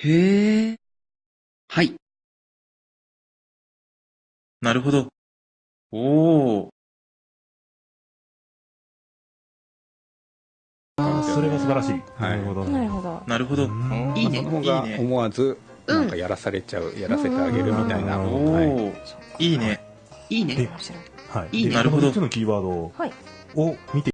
へえ。はい。なるほど。おー。それが素晴らしい。はいなるほど。なるほど。なるほど。いいね。その方がいいね。思わずなんかやらされちゃう、やらせてあげるみたいな。うんおはい。ー。いいね。いいね。で、面白い。はい。いいねで、なるほどこの3つのキーワードはい。を見て